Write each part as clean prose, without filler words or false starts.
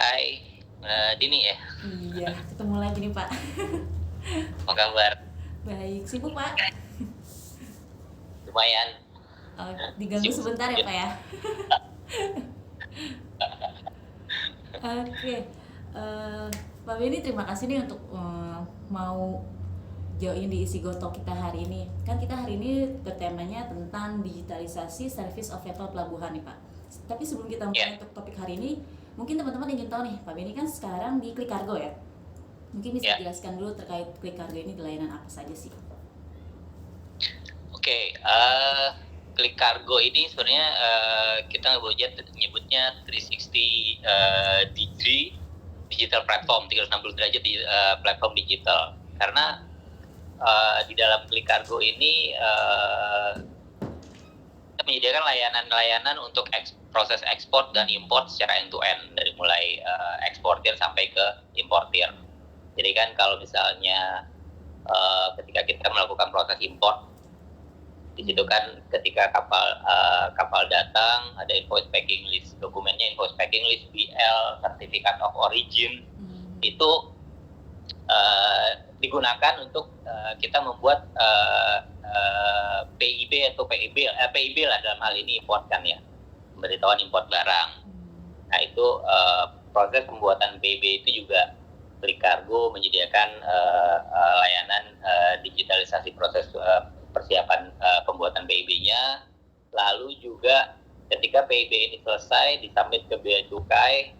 Hai, Dini ya, Iya, ketemu lagi nih Pak. apa kabar? Baik, sibuk Pak? Lumayan Diganggu sibuk sebentar ya sedikit. Pak ya? Oke, Pak Benny terima kasih nih untuk mau join di isi gotok kita hari ini. Kan kita hari ini bertemanya tentang digitalisasi service of vessel pelabuhan nih Pak. Tapi sebelum kita Ya, mulai untuk topik hari ini, mungkin teman-teman ingin tahu nih, Pak Benny kan sekarang di Klik Kargo ya? Mungkin bisa ya, dijelaskan dulu terkait Klik Kargo ini di layanan apa saja sih? oke. Klik Kargo ini sebenarnya kita nyebutnya 360 degree digital platform, 360 derajat di platform digital. Karena di dalam Klik Kargo ini kita menyediakan layanan-layanan untuk proses ekspor dan import secara end to end, dari mulai eksportir sampai ke importir. Jadi kan kalau misalnya ketika kita melakukan proses import, di situ kan ketika kapal datang, ada invoice packing list, dokumennya invoice packing list, BL, certificate of origin, itu digunakan untuk kita membuat PIB atau PIB lah dalam hal ini, import kan ya, pemberitahuan import barang. Nah itu proses pembuatan PIB itu juga Klik Kargo menyediakan layanan digitalisasi proses persiapan pembuatan PIB-nya. Lalu juga ketika PIB ini selesai disubmit ke bea cukai,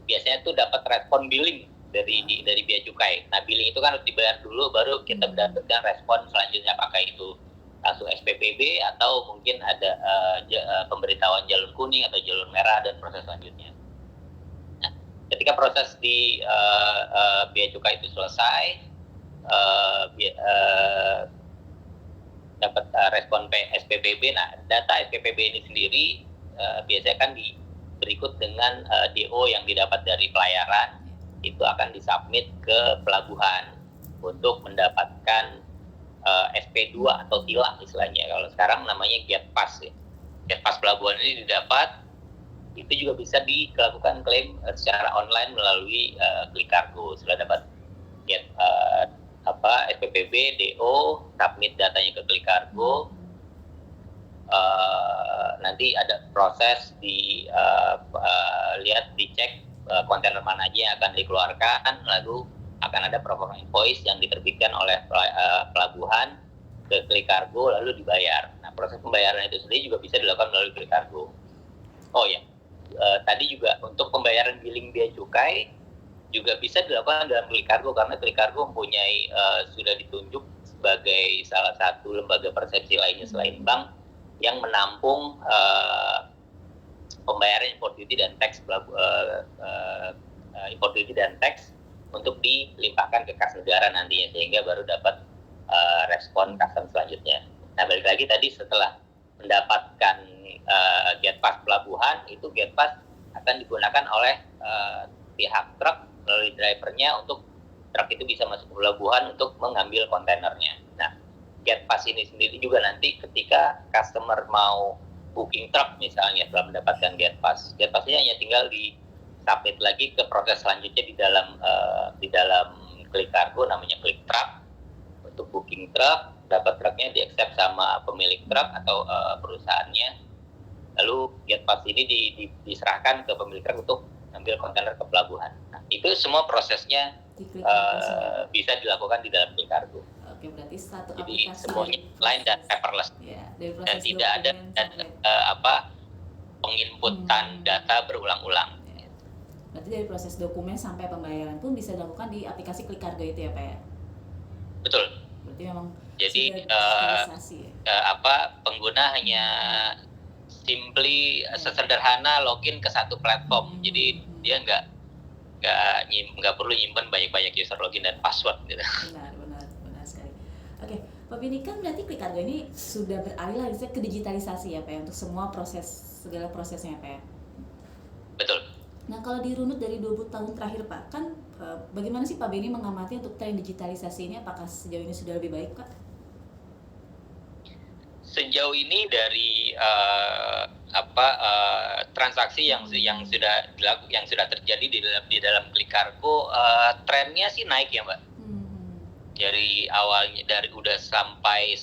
biasanya tuh dapat respon billing dari bea cukai. Nah, billing itu kan harus dibayar dulu, baru kita mendapatkan respon selanjutnya, apakah itu langsung SPPB atau mungkin ada pemberitahuan jalur kuning atau jalur merah dan proses selanjutnya. Nah, ketika proses di bea cukai itu selesai, dapat respon SPPB. Nah, data SPPB ini sendiri biasanya kan berikut dengan DO yang didapat dari pelayaran, itu akan disubmit ke pelabuhan untuk mendapatkan SP2 atau TILA istilahnya. Kalau sekarang namanya Get Pass ya. Get Pass pelabuhan ini didapat, itu juga bisa dilakukan klaim secara online melalui Klik Kargo. Setelah dapat Get SPPB, DO, submit datanya ke Klik Kargo, nanti ada proses dicek kontainer mana aja yang akan dikeluarkan, lalu akan ada proforma invoice yang diterbitkan oleh pelabuhan ke Klik Kargo, lalu dibayar. Nah, proses pembayaran itu sendiri juga bisa dilakukan melalui Klik Kargo. Oh ya, tadi juga untuk pembayaran billing bea cukai juga bisa dilakukan dalam Klik Kargo, karena Klik Kargo mempunyai sudah ditunjuk sebagai salah satu lembaga persepsi lainnya selain bank yang menampung pembayaran import duty dan tax untuk dilimpahkan ke kas negara nantinya, sehingga baru dapat respon custom selanjutnya. Nah, balik lagi tadi, setelah mendapatkan Get Pass pelabuhan, itu Get Pass akan digunakan oleh pihak truk melalui drivernya, untuk truk itu bisa masuk ke pelabuhan untuk mengambil kontainernya. Nah, Get Pass ini sendiri juga nanti ketika customer mau booking truk misalnya, setelah mendapatkan Get Pass-nya hanya tinggal di submit lagi ke proses selanjutnya di dalam Klik Kargo, namanya Klik Truk, untuk booking truk. Dapat truknya di-accept sama pemilik truk atau perusahaannya, lalu Get Pass ini diserahkan ke pemilik truk untuk ambil kontainer ke pelabuhan. Nah, itu semua prosesnya bisa dilakukan di dalam Klik Kargo. Oke, berarti satu Jadi aplikasi semuanya online dan paperless, ya, dari dan proses tidak ada penginputan data berulang-ulang. Ya. Berarti dari proses dokumen sampai pembayaran pun bisa dilakukan di aplikasi Klik Kargo itu ya Pak ya? Betul. Berarti memang jadi pengguna hanya simply sesederhana login ke satu platform. Jadi dia nggak perlu nyimpen banyak user login dan password gitu. Benar sekali. Oke, Pak Benny, kan berarti Klik Kargo ini sudah beralih lah ke digitalisasi ya Pak ya, untuk semua segala prosesnya Pak ya? Betul. Nah, kalau dirunut dari 20 tahun terakhir Pak, kan bagaimana sih Pak Benny mengamati untuk tren digitalisasi ini? Apakah sejauh ini sudah lebih baik Pak? Sejauh ini dari transaksi yang sudah terjadi di dalam Klik Kargo, trennya sih naik ya Mbak. Dari awalnya udah sampai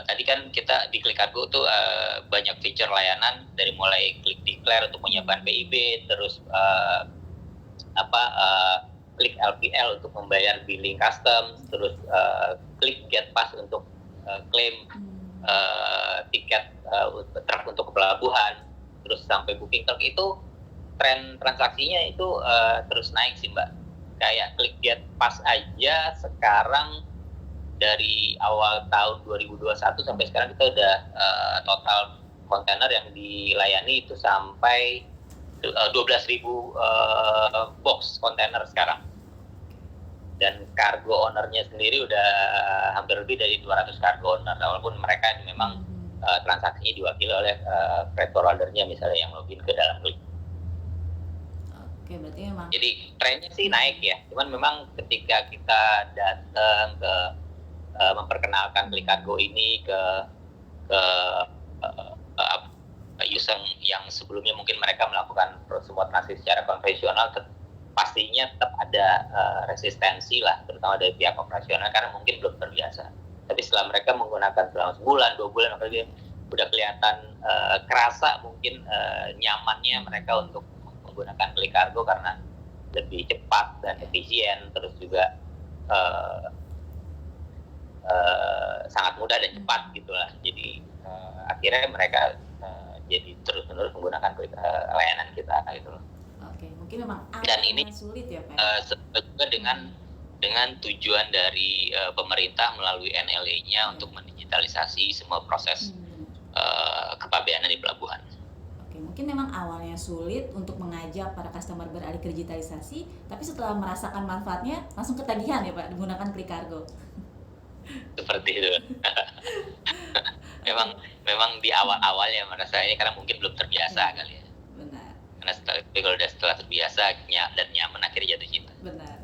tadi kan kita di Klik Kargo tuh banyak feature layanan dari mulai klik declare untuk menyiapkan PIB, terus klik LPL untuk membayar billing custom, terus klik get pass untuk klaim tiket truk untuk ke pelabuhan, terus sampai booking truk. Itu tren transaksinya itu terus naik sih Mbak. Kayak klik get pass aja sekarang dari awal tahun 2021 sampai sekarang kita udah total kontainer yang dilayani itu sampai 12.000 box kontainer sekarang. Dan kargo ownernya sendiri udah hampir lebih dari 200 kargo owner, walaupun mereka memang transaksinya diwakili oleh freight forwardernya misalnya yang login ke dalam Klik. Oke, berarti memang. Jadi trennya sih naik ya, cuman memang ketika kita datang ke memperkenalkan Klik Kargo ini ke user yang sebelumnya mungkin mereka melakukan semua transaksi secara konvensional, pastinya tetap ada resistensi lah, terutama dari pihak operasional karena mungkin belum terbiasa. Tapi setelah mereka menggunakan selama sebulan, 2 bulan, maka dia udah kelihatan kerasa mungkin nyamannya mereka untuk menggunakan Klik Kargo karena lebih cepat dan efisien, terus juga sangat mudah dan cepat gitulah. Jadi akhirnya mereka jadi terus-menerus menggunakan layanan kita gitu loh. Oke, mungkin memang dan ini sulit ya Pak. Juga dengan tujuan dari pemerintah melalui NLA-nya untuk mendigitalisasi semua proses kepabeanan di pelabuhan. Oke, mungkin memang awalnya sulit untuk mengajak para customer beralih ke digitalisasi, tapi setelah merasakan manfaatnya langsung ketagihan ya Pak menggunakan Klik Kargo. Seperti itu. memang di awal-awal ya merasa ini karena mungkin belum terbiasa kali ya. Benar. Karena setelah terbiasa dan nyaman akhirnya jatuh cinta. Benar.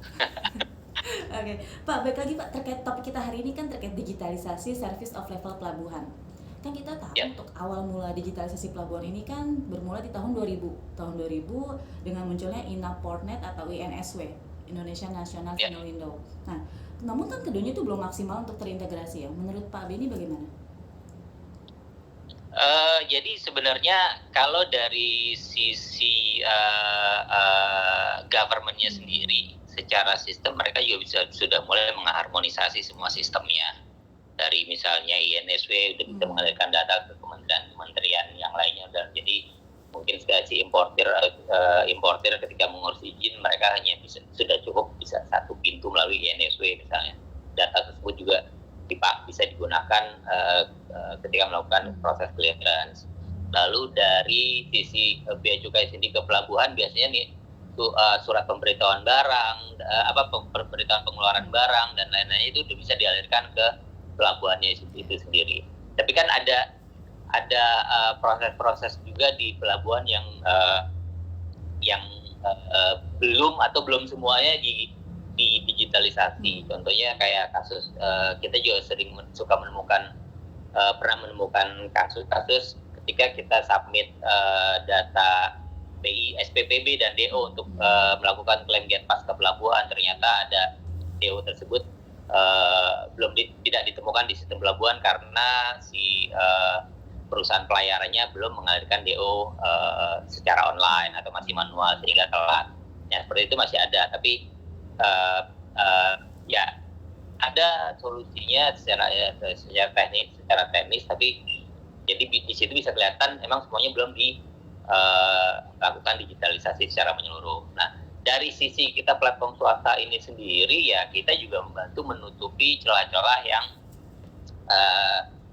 Oke, Pak, balik lagi Pak terkait topik kita hari ini kan terkait digitalisasi service of level pelabuhan. Kan kita tahu untuk awal mula digitalisasi pelabuhan ini kan bermula di tahun 2000. Tahun 2000 dengan munculnya INAPORtNet atau INSW, Indonesia National Single Window. Nah, namun kan keduanya itu belum maksimal untuk terintegrasi ya. Menurut Pak Beni bagaimana? Jadi sebenarnya kalau dari sisi government-nya sendiri, secara sistem mereka juga sudah mulai mengharmonisasi semua sistemnya. Dari misalnya INSW udah bisa mengalirkan data ke kementerian yang lainnya, dan jadi mungkin si importer ketika mengurus izin mereka hanya sudah cukup bisa satu pintu melalui INSW misalnya. Data tersebut juga bisa digunakan ketika melakukan proses clearance. Lalu dari sisi bea cukai sendiri ke pelabuhan biasanya nih surat pemberitahuan barang, pemberitahuan pengeluaran barang dan lain-lain itu bisa dialirkan ke pelabuhannya itu sendiri. Tapi kan ada proses-proses juga di pelabuhan yang belum semuanya di digitalisasi. Contohnya kayak kasus kita juga pernah menemukan kasus-kasus ketika kita submit data PI, SPPB dan DO untuk melakukan klaim get pass ke pelabuhan, ternyata ada DO tersebut tidak ditemukan di sistem pelabuhan karena si perusahaan pelayarannya belum mengalirkan DO secara online atau masih manual sehingga telat. Ya seperti itu masih ada, tapi ya ada solusinya secara teknis, tapi jadi di situ bisa kelihatan emang semuanya belum dilakukan digitalisasi secara menyeluruh. Nah, dari sisi kita platform swasta ini sendiri ya kita juga membantu menutupi celah-celah yang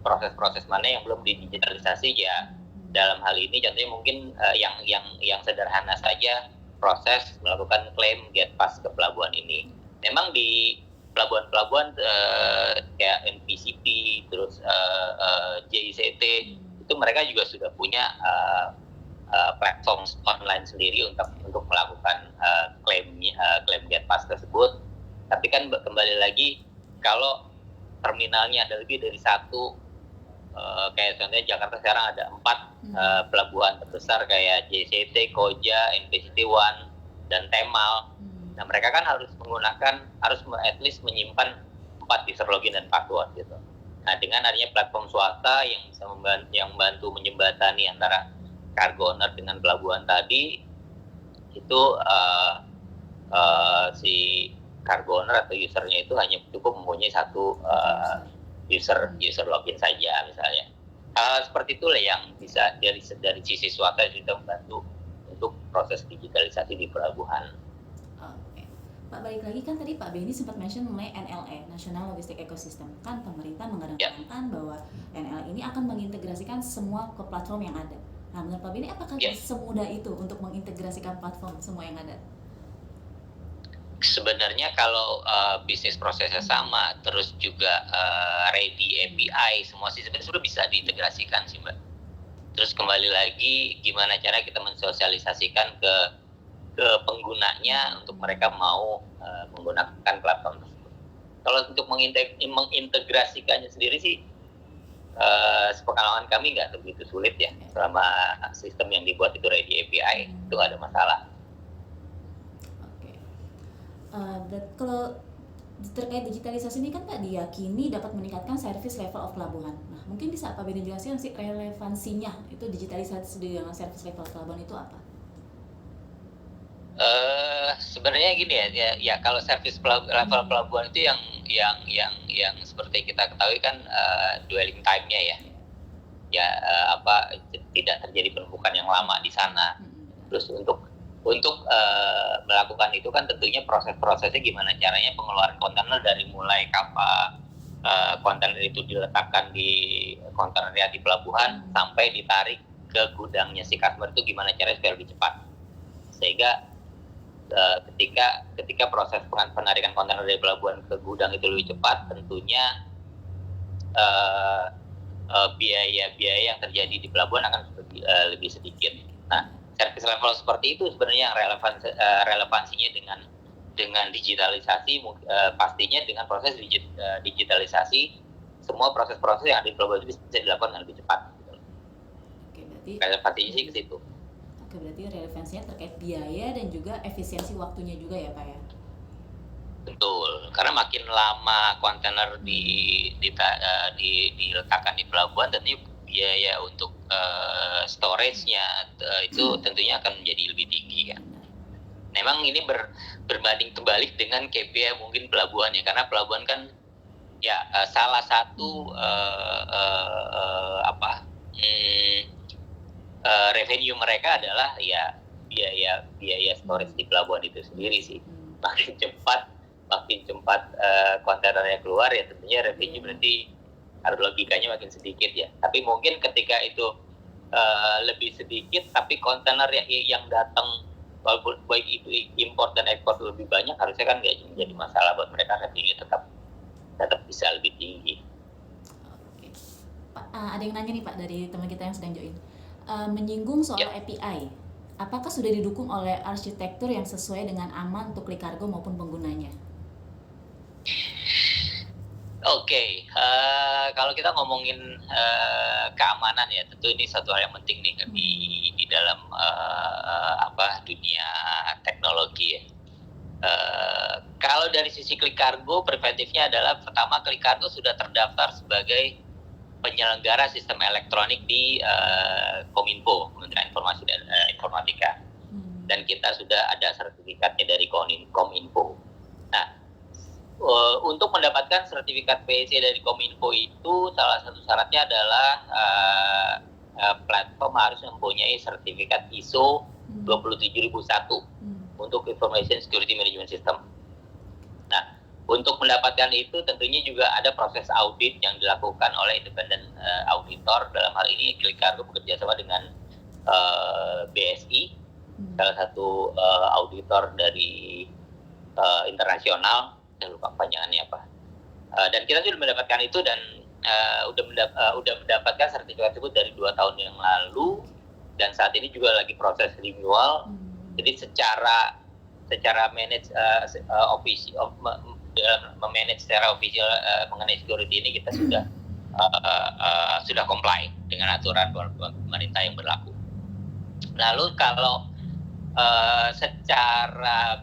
proses-proses mana yang belum didigitalisasi ya. Dalam hal ini contohnya mungkin yang sederhana saja proses melakukan klaim get pass ke pelabuhan ini. Memang di pelabuhan-pelabuhan kayak NPCP terus JICT itu mereka juga sudah punya platform online sendiri untuk melakukan klaim get pass tersebut. Tapi kan kembali lagi kalau terminalnya ada lebih dari satu, kayak contohnya Jakarta sekarang ada 4 pelabuhan terbesar kayak JCT, Koja, NPCT One, dan Temal. Nah, mereka kan harus at least menyimpan 4 user login dan password gitu. Nah, dengan adanya platform swasta yang bisa membantu menjembatani antara cargo owner dengan pelabuhan tadi, itu si cargo owner atau usernya itu hanya cukup mempunyai satu user login saja misalnya. Seperti itulah yang bisa dari sisi swasta sudah membantu untuk proses digitalisasi di pelabuhan. Oke. Pak, balik lagi kan tadi Pak Benny sempat mention mengenai NLE, National Logistic Ecosystem. Kan pemerintah menggadang-gadangkan bahwa NLE ini akan mengintegrasikan semua ke platform yang ada. Nah, menurut Pak Benny apakah semudah itu untuk mengintegrasikan platform semua yang ada? Sebenarnya kalau bisnis prosesnya sama, terus juga ready API, semua sih sebenarnya sudah bisa diintegrasikan sih Mbak. Terus kembali lagi gimana cara kita mensosialisasikan ke penggunanya untuk mereka mau menggunakan platform tersebut. Kalau untuk mengintegrasikannya sendiri sih, sepengalaman kami nggak begitu sulit ya, selama sistem yang dibuat itu ready API, itu nggak ada masalah. Kalau terkait digitalisasi ini kan Pak diyakini dapat meningkatkan service level of pelabuhan. Nah, mungkin bisa Pak Benny jelaskan sih relevansinya itu digitalisasi dengan service level pelabuhan itu apa? Sebenarnya gini ya kalau service level pelabuhan itu yang seperti kita ketahui kan dwelling time-nya ya tidak terjadi penumpukan yang lama di sana. Terus untuk melakukan itu kan tentunya proses-prosesnya gimana caranya pengeluaran kontainer dari mulai kapal kontainer itu diletakkan di kontainer di pelabuhan sampai ditarik ke gudangnya si customer itu gimana caranya supaya lebih cepat, sehingga ketika proses penarikan kontainer dari pelabuhan ke gudang itu lebih cepat, tentunya biaya yang terjadi di pelabuhan akan lebih sedikit. Nah, service level seperti itu sebenarnya yang relevansinya dengan digitalisasi, pastinya dengan proses digitalisasi semua proses-proses yang ada di pelabuhan itu bisa dilakukan dengan lebih cepat. Oke, berarti relevansinya sih ke situ. Oke, berarti relevansinya terkait biaya dan juga efisiensi waktunya juga ya Pak ya? Betul, karena makin lama kontainer diletakkan di pelabuhan, tentunya biaya untuk storage-nya itu tentunya akan menjadi lebih tinggi kan. Memang ini berbanding terbalik dengan KPI mungkin pelabuhan ya, karena pelabuhan kan ya salah satu revenue mereka adalah ya biaya storage di pelabuhan itu sendiri sih. Makin cepat kontainernya keluar ya tentunya revenue berarti harus logikanya makin sedikit ya. Tapi mungkin ketika itu lebih sedikit tapi kontainer yang datang baik itu import dan ekspor lebih banyak, harusnya kan nggak jadi masalah buat mereka, revenue tetap bisa lebih tinggi. Oke. Pak, ada yang nanya nih Pak dari teman kita yang sedang join. Menyinggung soal API, apakah sudah didukung oleh arsitektur yang sesuai dengan aman untuk klik kargo maupun penggunanya? Oke, kalau kita ngomongin keamanan ya, tentu ini satu hal yang penting nih di dalam dunia teknologi ya. Kalau dari sisi klik kargo, preventifnya adalah pertama, klik kargo sudah terdaftar sebagai penyelenggara sistem elektronik di Kominfo, Kementerian Informasi dan Informatika, dan kita sudah ada sertifikatnya dari Kominfo. Nah, untuk mendapatkan sertifikat PEC dari Kominfo itu salah satu syaratnya adalah platform harus mempunyai sertifikat ISO 27001 untuk Information Security Management System. Nah, untuk mendapatkan itu tentunya juga ada proses audit yang dilakukan oleh independent auditor. Dalam hal ini Klik Kargo bekerja sama dengan BSI, salah satu auditor dari internasional, saya lupa panjangannya apa. Dan kita sudah mendapatkan itu dan udah mendapatkan sertifikat tersebut dari 2 tahun yang lalu, dan saat ini juga lagi proses renewal. Jadi secara manage memanage secara official mengenai security ini kita sudah comply dengan aturan pemerintah yang berlaku. Lalu kalau secara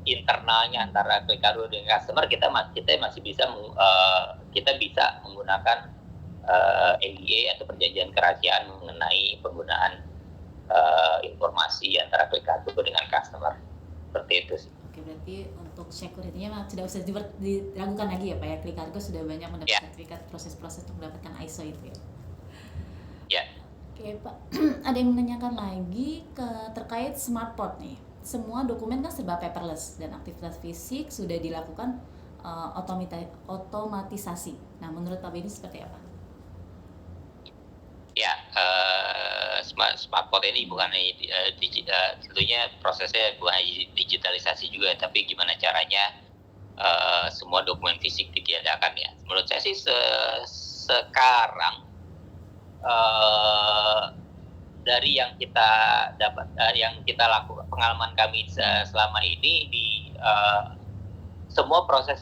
internalnya antara Klik Kargo dengan customer, kita masih bisa kita bisa menggunakan NDA atau perjanjian kerahasiaan mengenai penggunaan informasi antara Klik Kargo dengan customer. Seperti itu sih. Oke, berarti untuk security-nya tidak usah diragukan lagi ya Pak ya, Klik Kargo sudah banyak mendapat sertifikat proses-proses untuk mendapatkan ISO itu ya. Ya. Oke Pak, ada yang menanyakan lagi terkait smart port nih. Semua dokumen kan serba paperless dan aktivitas fisik sudah dilakukan otomatisasi. Nah, menurut Pak Benny seperti apa? Ya, smart port ini bukan hanya tentunya prosesnya bukan hanya digitalisasi juga, tapi gimana caranya semua dokumen fisik ditiadakan ya. Menurut saya sih sekarang dari yang kita dapat, yang kita lakukan, pengalaman kami selama ini di semua proses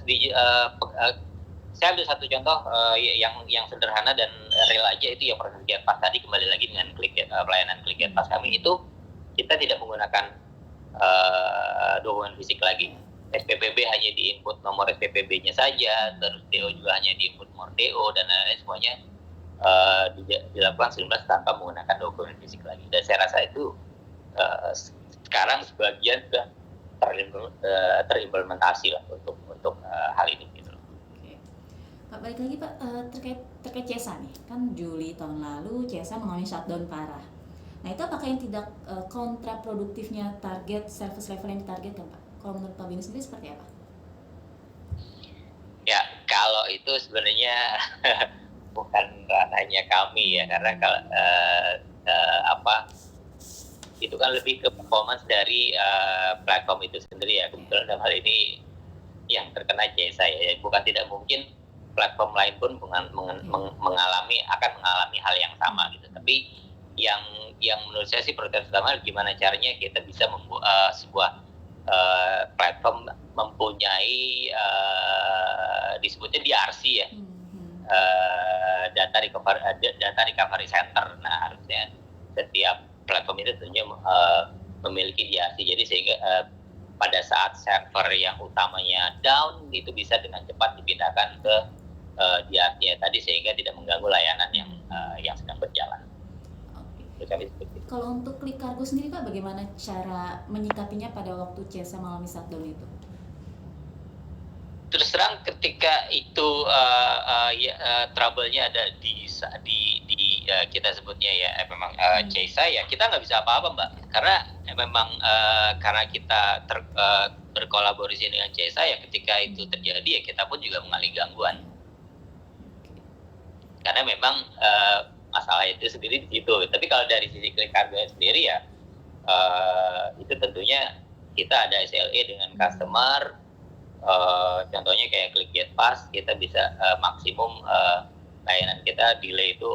saya ambil satu contoh yang sederhana dan real aja, itu ya proses GetPass tadi, kembali lagi dengan pelayanan Klik GetPass kami itu kita tidak menggunakan dokumen fisik lagi. SPPB hanya diinput nomor SPPB-nya saja, terus DO juga hanya diinput nomor DO dan lain-lain, semuanya dilakukan seluruh tanpa menggunakan dokumen fisik lagi. Dan saya rasa itu sekarang sebagian sudah terimplementasi lah untuk hal ini gitu. Oke. Pak, balik lagi Pak, terkait CESA nih, kan Juli tahun lalu CESA mengalami shutdown parah. Nah, itu apakah yang tidak kontraproduktifnya target service level yang ditargetkan Pak? Kalau menurut Pak Benny sendiri seperti apa? Ya, kalau itu sebenarnya bukan ranahnya kami ya, karena kalau itu kan lebih ke performance dari platform itu sendiri ya. Kebetulan dalam hal ini yang terkena CESA ya, bukan tidak mungkin platform lain pun mengalami hal yang sama gitu. Tapi yang menurut saya sih prioritas utama gimana caranya kita bisa membuat sebuah platform mempunyai disebutnya DRC ya, data recovery center. Nah, harusnya setiap platform itu tentunya memiliki DRC, jadi sehingga pada saat server yang utamanya down itu bisa dengan cepat dipindahkan ke DRC tadi, sehingga tidak mengganggu layanan yang sedang berjalan. Kalau untuk Klik Kargo sendiri Pak, bagaimana cara menyikapinya pada waktu CESA mengalami shutdown itu? Terus terang ketika itu trouble-nya ada di kita sebutnya ya memang CESA ya, kita nggak bisa apa-apa Mbak, karena memang karena kita berkolaborasi dengan CESA ya, ketika itu terjadi ya kita pun juga mengalami gangguan, karena memang masalah itu sendiri di situ. Tapi kalau dari sisi Klik Kargo sendiri ya itu tentunya kita ada SLA dengan customer. Contohnya kayak Klik GetPass, kita bisa maksimum layanan kita delay itu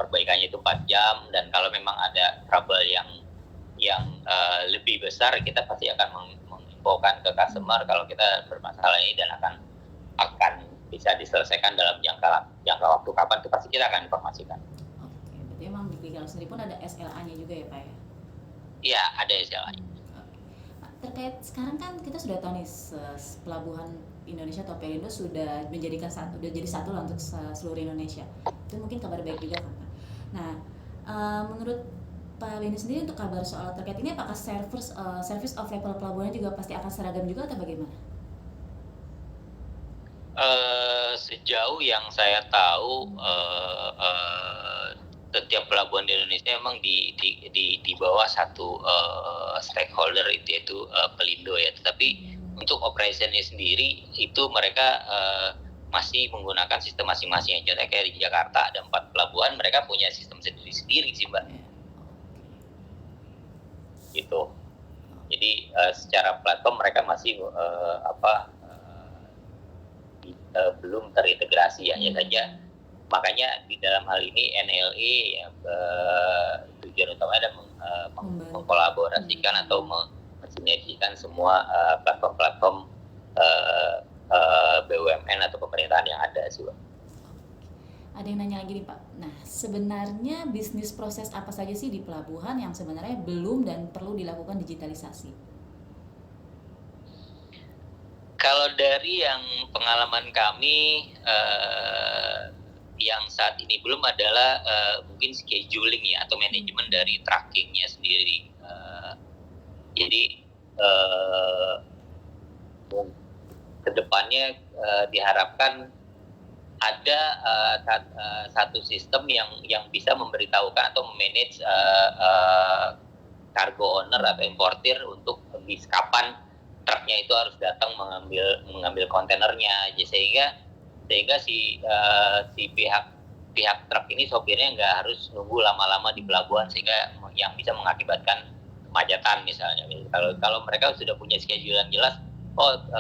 perbaikannya itu 4 jam, dan kalau memang ada trouble yang lebih besar, kita pasti akan menginfokan ke customer kalau kita bermasalah ini, dan akan bisa diselesaikan dalam jangka waktu kapan itu pasti kita akan informasikan. Oke, berarti memang di Klik Kargo sendiri pun ada SLA-nya juga ya Pak ya? Iya, ada SLA-nya. Terkait sekarang kan kita sudah tahu nih, pelabuhan Indonesia atau Pelindo sudah jadi satu lah untuk seluruh Indonesia. Itu mungkin kabar baik juga kan Pak. Nah, menurut Pak Benny sendiri untuk kabar soal terkait ini, apakah service of level pelabuhan juga pasti akan seragam juga atau bagaimana? Sejauh yang saya tahu setiap pelabuhan di Indonesia memang di bawah satu stakeholder, yaitu Pelindo ya. Tetapi untuk operationnya sendiri itu mereka masih menggunakan sistem masing-masing. Contohnya kayak di Jakarta ada 4 pelabuhan, mereka punya sistem sendiri-sendiri sih Mbak. Gitu. Jadi secara platform mereka masih belum terintegrasi ya, hanya saja. Makanya di dalam hal ini NLE tujuan utamanya adalah mengkolaborasikan atau mensinergikan semua platform BUMN atau pemerintahan yang ada sih Pak. Ada yang nanya lagi nih Pak. Nah, sebenarnya bisnis proses apa saja sih di pelabuhan yang sebenarnya belum dan perlu dilakukan digitalisasi? Kalau dari yang pengalaman kami, yang saat ini belum adalah mungkin scheduling ya atau manajemen dari trackingnya sendiri. Jadi eh, kedepannya diharapkan ada satu sistem yang bisa memberitahukan atau memanage cargo owner atau importir untuk bis kapan truknya itu harus datang mengambil kontainernya, sehingga si pihak truk ini sopirnya nggak harus nunggu lama-lama di pelabuhan, sehingga yang bisa mengakibatkan kemacetan misalnya. Kalau mereka sudah punya schedule yang jelas,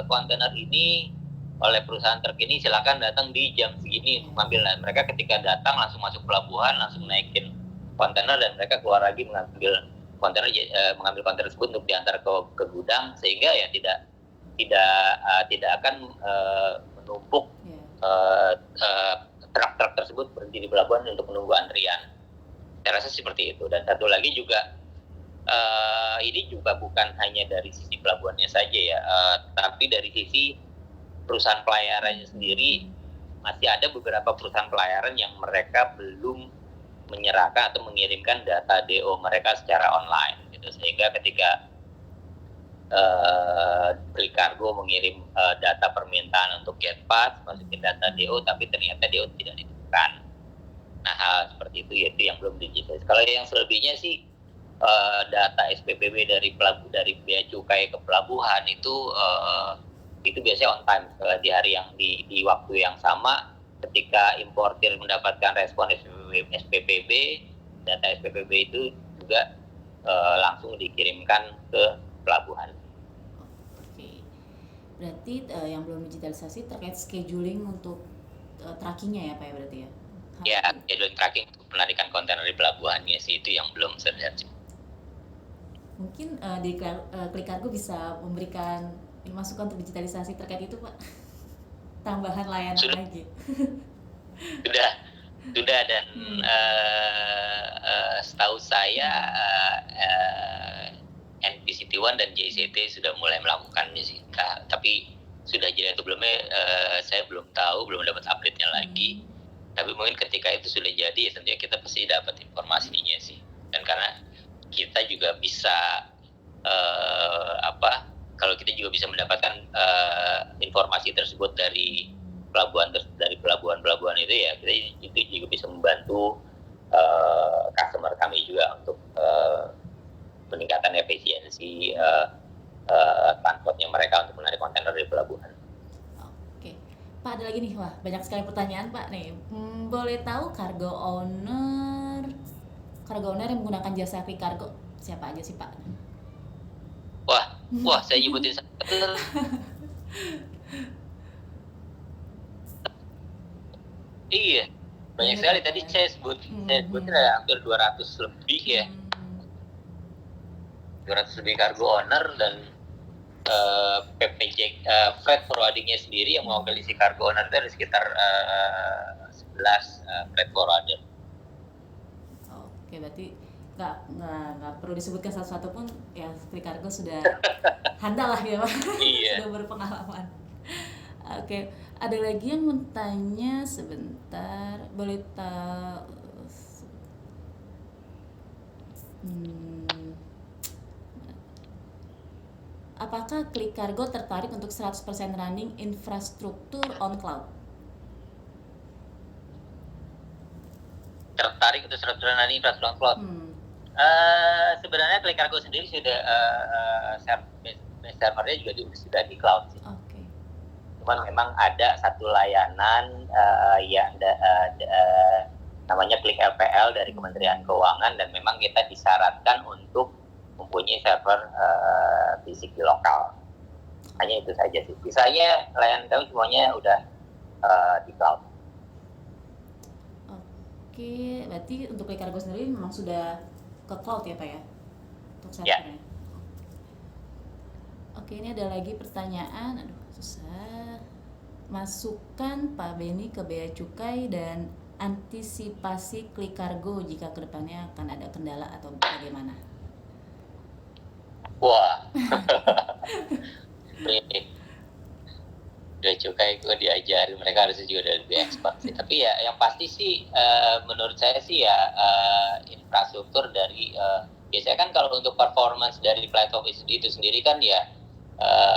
kontainer ini oleh perusahaan truk ini silakan datang di jam segini untuk mengambil. Nah, mereka ketika datang langsung masuk pelabuhan, langsung naikin kontainer dan mereka keluar lagi mengambil kontainer tersebut untuk diantar ke gudang, sehingga ya tidak akan menumpuk truk-truk tersebut berhenti di pelabuhan untuk menunggu antrian. Saya rasa seperti itu. Dan satu lagi juga, ini juga bukan hanya dari sisi pelabuhannya saja ya, tapi dari sisi perusahaan pelayarannya sendiri. Masih ada beberapa perusahaan pelayaran yang mereka belum menyerahkan atau mengirimkan data DO mereka secara online gitu, sehingga ketika Klik Kargo mengirim data permintaan untuk get pass, masukin data DO tapi ternyata DO tidak ditemukan. Nah, hal seperti itu yaitu yang belum digitalisasi. Kalau yang selebihnya sih data SPPB dari bea cukai ke pelabuhan itu biasanya on time, di hari yang di waktu yang sama. Ketika importir mendapatkan respon SPPB, data SPPB itu juga langsung dikirimkan ke pelabuhan. Oke, berarti yang belum digitalisasi terkait scheduling untuk trackingnya ya Pak ya, berarti ya? Ya, scheduling tracking untuk penarikan kontainer di pelabuhannya sih, itu yang belum terjadi. Mungkin di Klik Kargo bisa memberikan masukan untuk digitalisasi terkait itu Pak, tambahan layanan lagi. Sudah dan setahu saya NPCT One dan JCT sudah mulai melakukannya sih. Tapi sudah jadi atau belumnya saya belum tahu, belum dapat update-nya lagi. Tapi mungkin ketika itu sudah jadi, ya tentunya kita pasti dapat informasinya sih. Dan karena kita juga bisa kalau kita juga bisa mendapatkan informasi tersebut dari pelabuhan itu, ya kita itu juga bisa membantu customer kami juga untuk peningkatan efisiensi transportnya mereka untuk menarik kontainer dari pelabuhan. Oke, Pak, ada lagi nih, wah banyak sekali pertanyaan Pak nih. Boleh tahu cargo owner yang menggunakan jasa Klik Kargo siapa aja sih Pak? Wah, saya nyebutin iya, banyak sekali. Tadi saya sebutin ada hampir 200 lebih ya. 200 lebih cargo owner, dan PPJ freight forwardingnya sendiri yang mewakili si cargo owner itu ada sekitar 11 freight forwarder. Oke, berarti nggak perlu disebutkan satu-satu pun ya, Klik Kargo sudah handal lah ya Pak. Iya. Sudah berpengalaman. Oke, ada lagi yang mau tanya sebentar, boleh tahu apakah Klik Kargo tertarik untuk 100% running infrastruktur on cloud? Tertarik untuk 100% running infrastruktur on cloud? Sebenarnya Klik Kargo sendiri sudah servernya juga sudah di cloud sih. Okay. Cuman memang ada satu layanan yang namanya Klik LPL dari Kementerian Keuangan, dan memang kita disyaratkan untuk mempunyai server fisik di lokal. Hanya itu saja sih. Sisanya layanan kami semuanya udah di cloud. Oke, berarti untuk Klik Kargo sendiri memang sudah ke cloud ya Pak ya? Untuk servernya. Oke, ini ada lagi pertanyaan. Aduh, susah. Masukan Pak Beni ke bea cukai dan antisipasi Klik Kargo jika kedepannya akan ada kendala atau bagaimana? Wah, ini udah cukai gue diajarin, mereka harusnya juga udah lebih expert sih. Tapi ya yang pasti sih menurut saya sih ya infrastruktur dari biasanya kan kalau untuk performance dari platform itu sendiri kan ya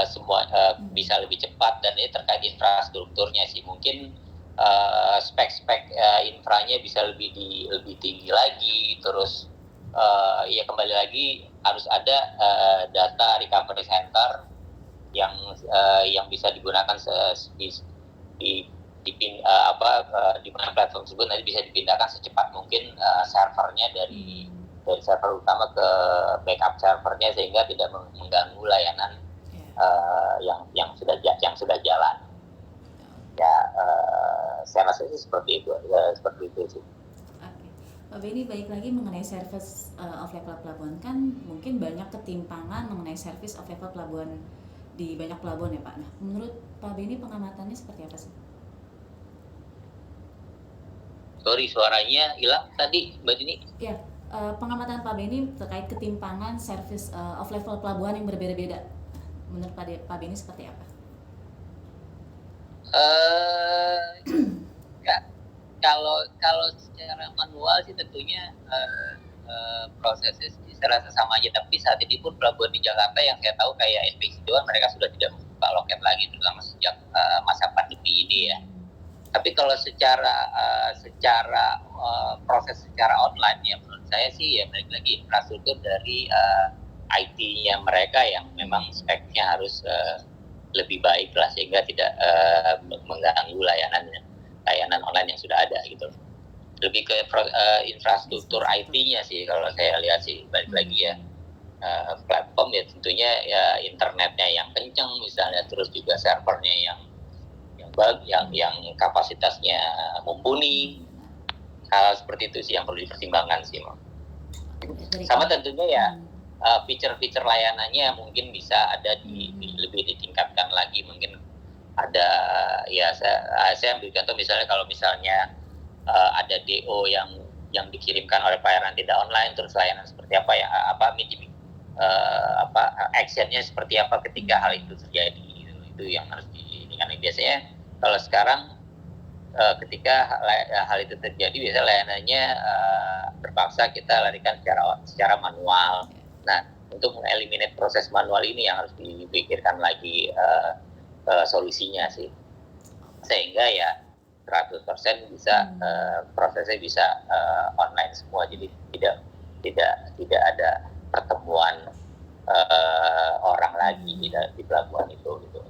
semua bisa lebih cepat, dan ini terkait infrastrukturnya sih. Mungkin spek-spek infranya bisa lebih tinggi lagi, terus ya kembali lagi harus ada data recovery center yang bisa digunakan di mana platform tersebut nanti bisa dipindahkan secepat mungkin servernya dari server utama ke backup servernya, sehingga tidak mengganggu layanan yang sudah jalan. Ya saya rasa sih seperti itu sih. Pak Benny, balik lagi mengenai service of level pelabuhan, kan mungkin banyak ketimpangan mengenai service of level pelabuhan di banyak pelabuhan ya Pak. Nah, menurut Pak Benny pengamatannya seperti apa sih? Sorry, suaranya hilang tadi Mbak Dini. Ya, pengamatan Pak Benny terkait ketimpangan service of level pelabuhan yang berbeda-beda. Menurut Pak Benny seperti apa? Kalau secara manual sih tentunya prosesnya saya rasa sama aja, tapi saat ini pun pelabuhan di Jakarta yang saya tahu kayak NPC doang, mereka sudah tidak membuka loket lagi, terutama sejak masa pandemi ini ya. Tapi kalau secara proses secara online ya menurut saya sih ya balik lagi infrastruktur dari IT-nya mereka yang memang speknya harus lebih baik lah, sehingga tidak mengganggu layanan online yang sudah ada gitu. Lebih ke infrastruktur IT-nya sih kalau saya lihat sih, balik lagi ya platform ya tentunya ya internetnya yang kencang misalnya, terus juga servernya yang kapasitasnya mumpuni. Hal seperti itu sih yang perlu dipertimbangkan sih, sama tentunya ya feature-feature layanannya mungkin bisa ada lebih ditingkatkan lagi. Mungkin ada ya saya ambil contoh misalnya kalau misalnya ada DO yang dikirimkan oleh pelayanan tidak online, terus layanan seperti apa ya actionnya seperti apa ketika hal itu terjadi, itu yang harus ditingkatkan. Biasanya kalau sekarang ketika hal itu terjadi biasanya layanannya terpaksa kita larikan secara manual. Nah, untuk mengeliminate proses manual ini yang harus dipikirkan lagi solusinya sih, sehingga ya 100% bisa prosesnya bisa online semua, jadi tidak ada pertemuan orang lagi di pelabuhan itu gitu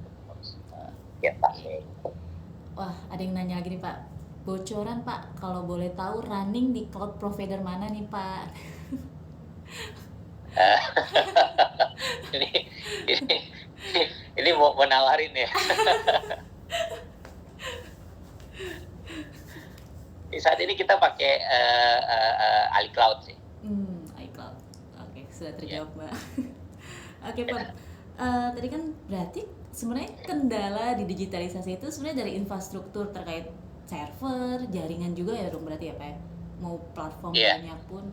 get pasnya. Wah, ada yang nanya lagi nih Pak, bocoran Pak kalau boleh tahu running di cloud provider mana nih Pak? ini mau menawarin ya. Saat ini kita pakai iCloud sih. iCloud. Oke, sudah terjawab Mbak. Oke Pak, tadi kan berarti sebenarnya kendala di digitalisasi itu sebenarnya dari infrastruktur terkait server, jaringan juga ya dong berarti ya Pak ya? Mau platform banyak pun.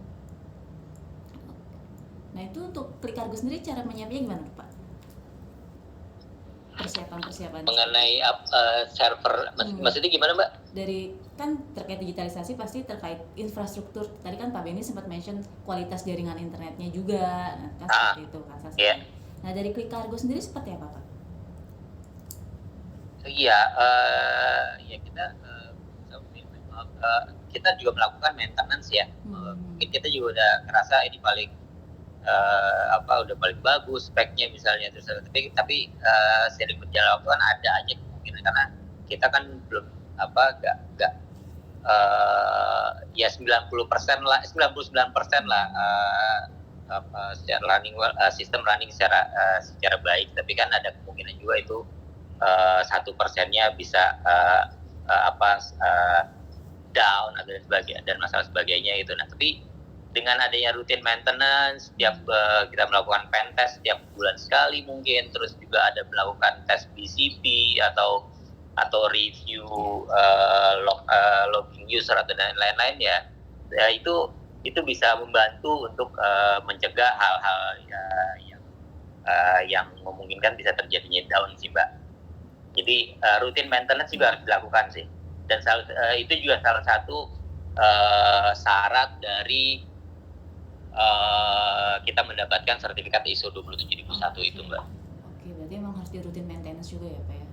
Nah itu untuk Klik Kargo sendiri cara menyiapnya gimana Pak? Persiapan mengenai server maksudnya gimana Mbak? Dari kan terkait digitalisasi pasti terkait infrastruktur, tadi kan Pak Benny sempat mention kualitas jaringan internetnya juga, nah, kan seperti itu kan Nah dari Klik Kargo sendiri seperti apa Pak? Iya, kita juga melakukan maintenance ya. Mungkin kita juga udah ngerasa ini paling udah paling bagus speknya misalnya, terus tapi sering berjalan waktu kan ada aja kemungkinan, karena kita kan belum ya 99% lah secara running sistem running secara baik, tapi kan ada kemungkinan juga itu 1%-nya bisa down dan masalah sebagainya itu. Nah, tapi dengan adanya rutin maintenance, setiap kita melakukan pentest setiap bulan sekali mungkin, terus juga ada melakukan tes BCP atau atau review login user atau dan lain-lain ya itu bisa membantu untuk mencegah hal-hal yang memungkinkan bisa terjadinya down sih Mbak. Jadi rutin maintenance juga harus dilakukan sih. Dan itu juga salah satu syarat dari kita mendapatkan sertifikat ISO 27001 itu Mbak. Oke, berarti emang harus di rutin maintenance juga ya Pak ya?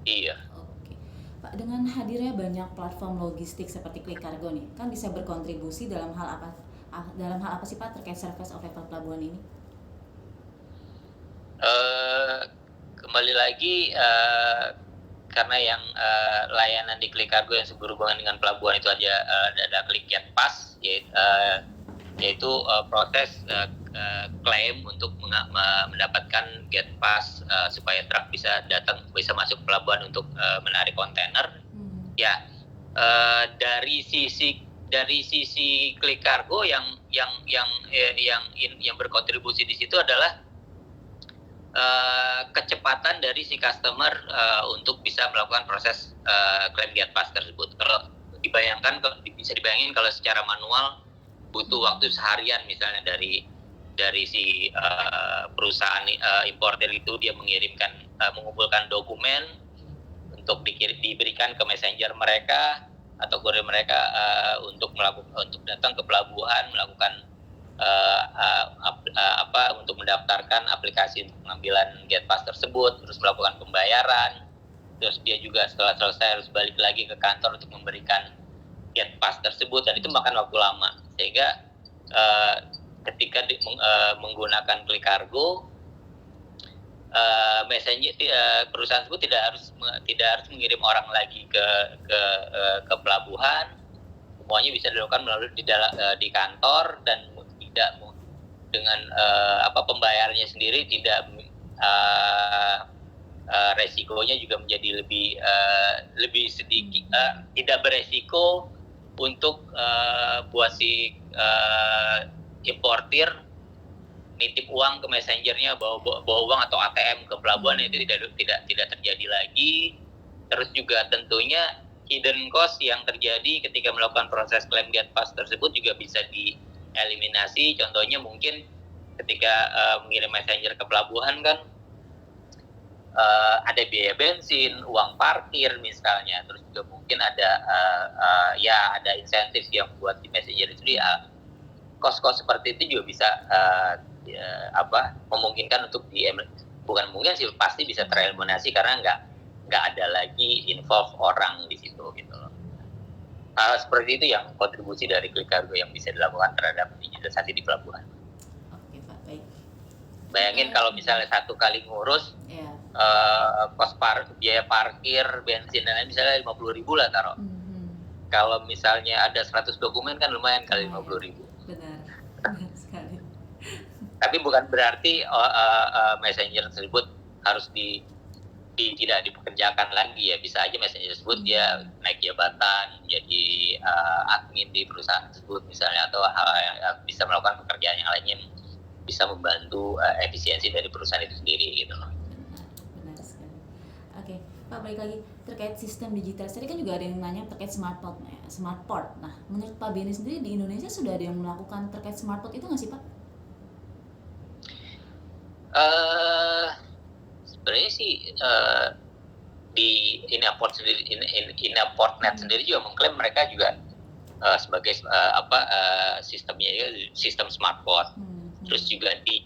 Iya. Oke. Pak, dengan hadirnya banyak platform logistik seperti Klik Kargo nih, kan bisa berkontribusi dalam hal apa sih Pak terkait service of apple pelabuhan ini? Kembali lagi karena yang layanan di Klik Kargo yang berhubungan dengan pelabuhan itu aja ada Klik Get Pass yaitu proses klaim untuk mendapatkan Get Pass supaya truk bisa masuk pelabuhan untuk menarik kontainer. Ya, dari sisi Klik Kargo yang berkontribusi di situ adalah kecepatan dari si customer untuk bisa melakukan proses klaim Get Pass tersebut. Kalau bisa dibayangin kalau secara manual butuh waktu seharian misalnya dari si perusahaan importer itu dia mengumpulkan dokumen untuk diberikan ke messenger mereka atau kurir mereka untuk datang ke pelabuhan melakukan untuk mendaftarkan aplikasi untuk pengambilan Get Pass tersebut, terus melakukan pembayaran, terus dia juga setelah selesai harus balik lagi ke kantor untuk memberikan Get Pass tersebut, dan itu makan waktu lama. Sehingga ketika menggunakan Klik Kargo, perusahaan tersebut tidak harus mengirim orang lagi ke pelabuhan. Semuanya bisa dilakukan melalui di kantor, dan tidak dengan pembayarannya sendiri tidak resikonya juga menjadi lebih sedikit, tidak beresiko untuk buat si importir nitip uang ke messengernya, bawa uang atau ATM ke pelabuhan, itu tidak terjadi lagi. Terus juga tentunya hidden cost yang terjadi ketika melakukan proses klaim Get Pass tersebut juga bisa dieliminasi. Contohnya mungkin ketika mengirim messenger ke pelabuhan kan ada biaya bensin, uang parkir misalnya, terus juga mungkin ada insentif yang buat di messenger itu kos-kos seperti itu juga bisa memungkinkan untuk bukan mungkin sih, pasti bisa tereliminasi karena nggak ada lagi involve orang di situ gitu loh. Hal seperti itu yang kontribusi dari Klik Kargo yang bisa dilakukan terhadap digitalisasi di pelabuhan. Oke Pak, baik. Bayangin kalau misalnya satu kali ngurus biaya parkir, bensin dan lain misalnya 50.000 lah taruh. Kalau misalnya ada 100 dokumen kan lumayan kali 50.000. Benar sekali. Tapi bukan berarti messenger tersebut harus tidak dipekerjakan lagi ya. Bisa aja messenger tersebut dia naik jabatan menjadi admin di perusahaan tersebut misalnya, atau hal yang bisa melakukan pekerjaan yang lainnya bisa membantu efisiensi dari perusahaan itu sendiri gitu loh. Benar sekali. Oke, Pak, balik lagi terkait sistem digital. Tadi kan juga ada yang nanya terkait smart port. Nah, menurut Pak Benny sendiri di Indonesia sudah ada yang melakukan terkait smart port itu nggak sih Pak? Sebenarnya sih di Inaportnet sendiri juga mengklaim mereka juga sebagai sistemnya sistem smart port. Terus juga di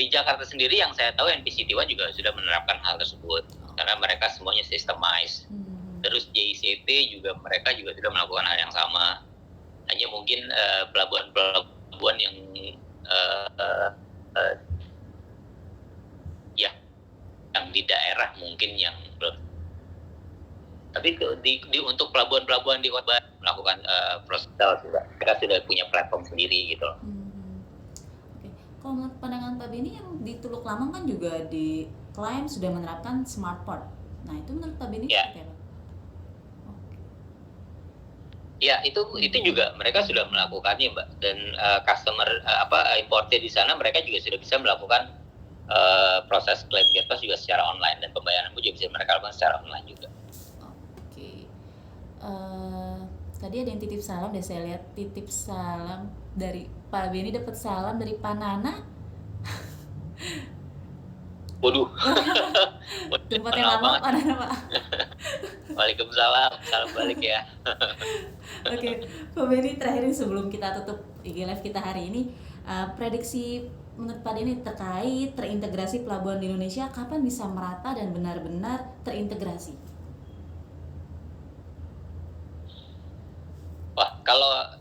Jakarta sendiri yang saya tahu NPCT One juga sudah menerapkan hal tersebut karena mereka semuanya systemized. Terus JICT juga mereka juga sudah melakukan hal yang sama. Hanya mungkin pelabuhan yang yang di daerah mungkin yang belum. Tapi untuk pelabuhan-pelabuhan di kota melakukan proses mereka sudah punya platform sendiri gitu loh. Oke. Kalau menurut pandangan Pak Benny yang di Teluk Lamang kan juga diklaim sudah menerapkan smart port. Nah itu menurut Pak Benny seperti apa? Ya itu juga mereka sudah melakukannya Mbak, dan customer importer di sana mereka juga sudah bisa melakukan proses klaim GetPass juga secara online dan pembayaranmu juga bisa mereka lakukan secara online juga. Oke. Tadi ada yang titip salam deh, saya lihat titip salam dari Pak Benny, dapat salam dari Pak Nana. Waduh. Tempatnya lama Pak Nana, Pak. Waalaikumsalam, salam balik ya. Oke, Pak Benny, terakhir ini sebelum kita tutup IG Live kita hari ini, prediksi menurut Pak Benny terkait terintegrasi pelabuhan di Indonesia, kapan bisa merata dan benar-benar terintegrasi? Wah, kalau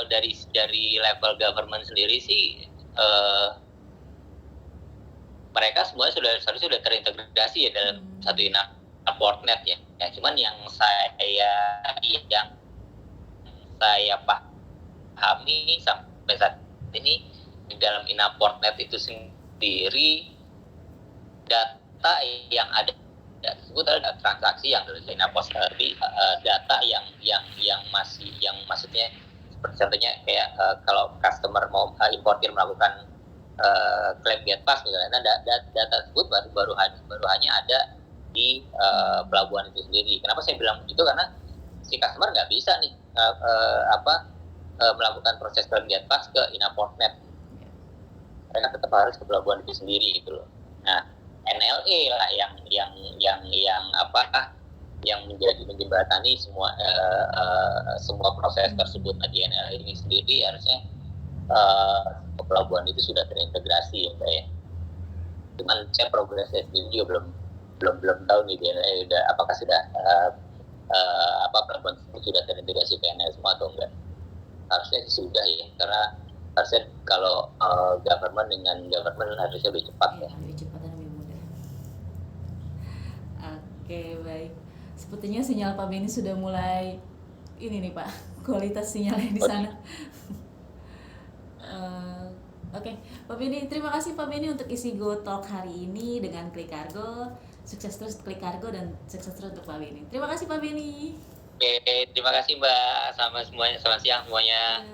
dari level government sendiri sih, mereka semua sudah terintegrasi ya dalam satu Portnet ya. Cuman yang saya pahami sampai saat ini di dalam Portnet itu sendiri, data yang ada tersebut adalah transaksi yang dari Inapos, tapi data yang maksudnya seperti contohnya kayak kalau customer mau importir melakukan klaim GetPass misalnya, data tersebut baru hanya ada di pelabuhan itu sendiri. Kenapa saya bilang begitu? Karena si customer nggak bisa nih melakukan proses klaim GetPass ke Portnet. Mereka tetap harus ke pelabuhan itu sendiri gitu loh. Nah, NLE lah yang menjembatani semua proses tersebut. Nah, di NLE ini sendiri harusnya pelabuhan itu sudah terintegrasi ya, Mbak ya. Cuman saya progresnya sendiri juga belum tahu nih di NLE apakah sudah pelabuhan itu sudah terintegrasi ke NLE semua atau enggak. Harusnya sudah ya, karena harusnya kalau government dengan government harusnya lebih cepat ya. Lebih cepat dan lebih mudah. Oke, baik. Sepertinya sinyal Pak Benny sudah mulai ini nih Pak, kualitas sinyalnya di sana. Oke, Pak Benny, terima kasih Pak Benny untuk isi Go Talk hari ini dengan Klik Kargo. Sukses terus Klik Kargo dan sukses terus untuk Pak Benny. Terima kasih Pak Benny. Oke, terima kasih Mbak. Selamat siang semuanya.